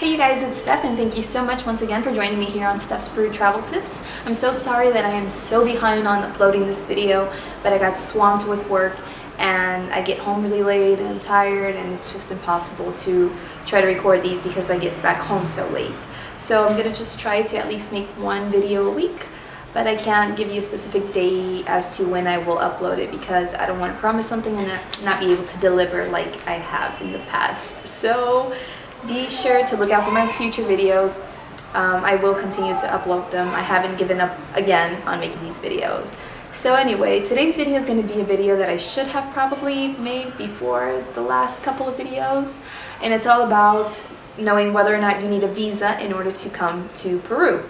Hey you guys, it's Steph and thank you so much once again for joining me here on Steph's Peru Travel Tips. I'm so sorry that I am so behind on uploading this video, but I got swamped with work and I get home really late and I'm tired and it's just impossible to try to record these because I get back home so late. So I'm gonna just try to at least make one video a week, but I can't give you a specific day as to when I will upload it because I don't want to promise something and not be able to deliver like I have in the past. So be sure to look out for my future videos. I will continue to upload them. I haven't given up again on making these videos. So anyway, today's video is going to be a video that I should have probably made before the last couple of videos. And it's all about knowing whether or not you need a visa in order to come to Peru.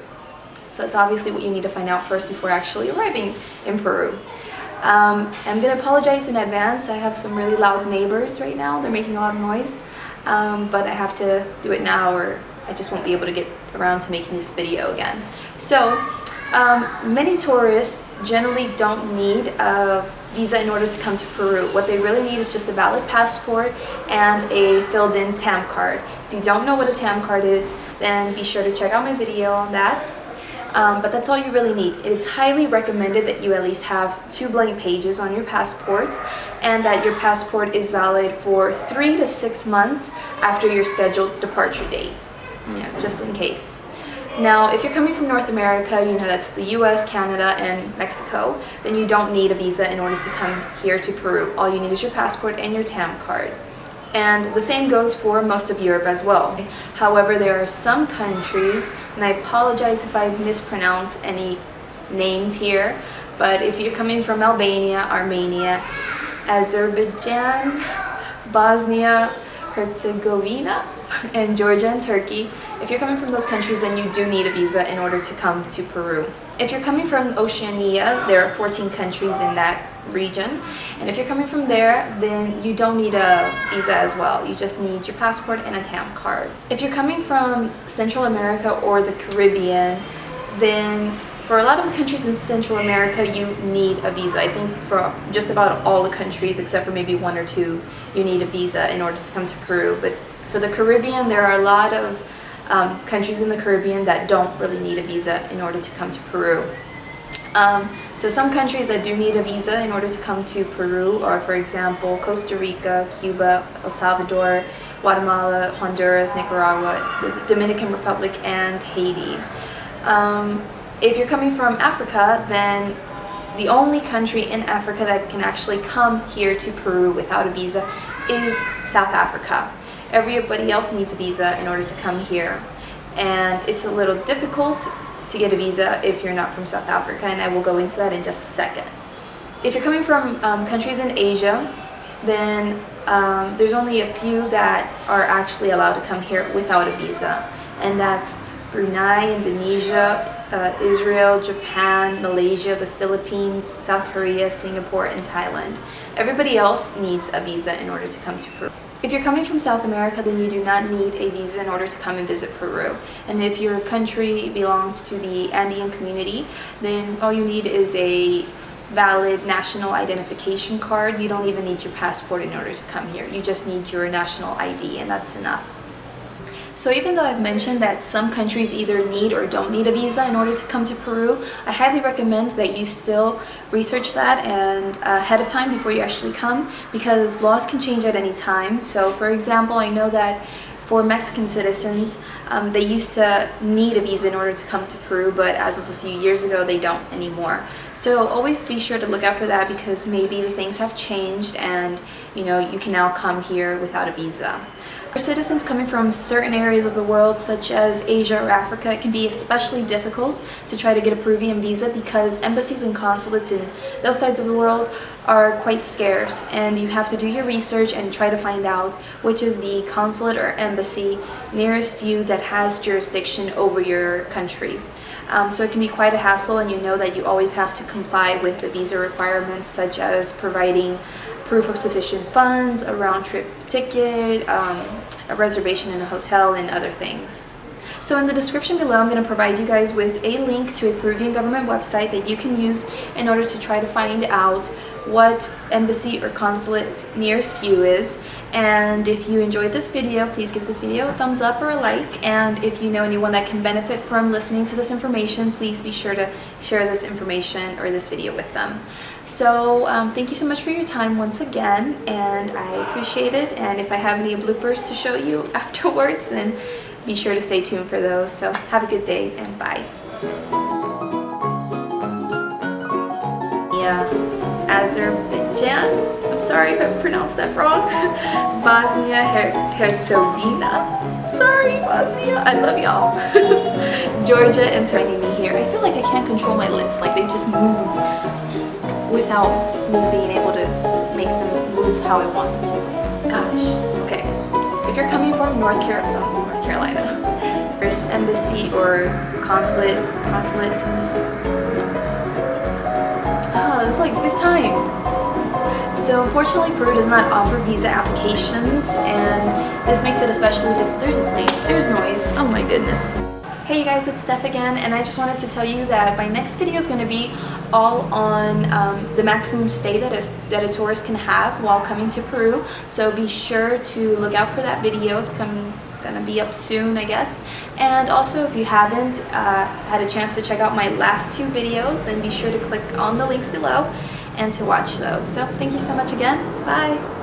So it's obviously what you need to find out first before actually arriving in Peru. I'm going to apologize in advance. I have some really loud neighbors right now. They're making a lot of noise. But I have to do it now or I just won't be able to get around to making this video again. So many tourists generally don't need a visa in order to come to Peru. What they really need is just a valid passport and a filled in TAM card. If you don't know what a TAM card is, then be sure to check out my video on that. But that's all you really need. It's highly recommended that you at least have 2 blank pages on your passport and that your passport is valid for 3 to 6 months after your scheduled departure date, just in case. Now, if you're coming from North America, that's the US, Canada, and Mexico, then you don't need a visa in order to come here to Peru. All you need is your passport and your TAM card. And the same goes for most of Europe as well. However, there are some countries, and I apologize if I mispronounce any names here, but if you're coming from Albania, Armenia, Azerbaijan, Bosnia, Herzegovina, and Georgia and Turkey, if you're coming from those countries, then you do need a visa in order to come to Peru. If you're coming from Oceania, there are 14 countries in that region, and if you're coming from there, then you don't need a visa as well. You just need your passport and a TAM card. If you're coming from Central America or the Caribbean, then for a lot of the countries in Central America, you need a visa. I think for just about all the countries, except for maybe 1 or 2, you need a visa in order to come to Peru. But for the Caribbean, there are a lot of countries in the Caribbean that don't really need a visa in order to come to Peru. So some countries that do need a visa in order to come to Peru are, for example, Costa Rica, Cuba, El Salvador, Guatemala, Honduras, Nicaragua, the Dominican Republic, and Haiti. If you're coming from Africa, then the only country in Africa that can actually come here to Peru without a visa is South Africa. Everybody else needs a visa in order to come here, and it's a little difficult to get a visa if you're not from South Africa, and I will go into that in just a second. If you're coming from countries in Asia, then there's only a few that are actually allowed to come here without a visa, and that's Brunei, Indonesia, Israel, Japan, Malaysia, the Philippines, South Korea, Singapore, and Thailand. Everybody else needs a visa in order to come to Peru. If you're coming from South America, then you do not need a visa in order to come and visit Peru. And if your country belongs to the Andean community, then all you need is a valid national identification card. You don't even need your passport in order to come here. You just need your national ID, and that's enough. So even though I've mentioned that some countries either need or don't need a visa in order to come to Peru, I highly recommend that you still research that and ahead of time before you actually come, because laws can change at any time. So for example, I know that for Mexican citizens, they used to need a visa in order to come to Peru, but as of a few years ago, they don't anymore. So always be sure to look out for that, because maybe things have changed and you can now come here without a visa. For citizens coming from certain areas of the world, such as Asia or Africa, it can be especially difficult to try to get a Peruvian visa because embassies and consulates in those sides of the world are quite scarce, and you have to do your research and try to find out which is the consulate or embassy nearest you that has jurisdiction over your country. So it can be quite a hassle, and you know that you always have to comply with the visa requirements, such as providing proof of sufficient funds, a round-trip ticket, a reservation in a hotel, and other things. So in the description below, I'm going to provide you guys with a link to a Peruvian government website that you can use in order to try to find out what embassy or consulate nearest you is. And if you enjoyed this video, please give this video a thumbs up or a like. And if you know anyone that can benefit from listening to this information, please be sure to share this information or this video with them. So thank you so much for your time once again, and I appreciate it. And if I have any bloopers to show you afterwards, then be sure to stay tuned for those. So have a good day and bye. Azerbaijan, I'm sorry if I pronounced that wrong. Bosnia Herzegovina, sorry Bosnia, I love y'all. Georgia and joining me here. I feel like I can't control my lips, like they just move without me being able to make them move how I want them to. Gosh, okay. If you're coming from North Carolina, there's embassy or consulate. Oh, this is like the 5th time. So unfortunately, Peru does not offer visa applications, and this makes it especially difficult. There's noise. Oh my goodness. Hey you guys, it's Steph again, and I just wanted to tell you that my next video is going to be all on the maximum stay that a tourist can have while coming to Peru. So be sure to look out for that video. It's gonna be up soon, I guess. And also, if you haven't had a chance to check out my last 2 videos, then be sure to click on the links below and to watch those. So thank you so much again. Bye.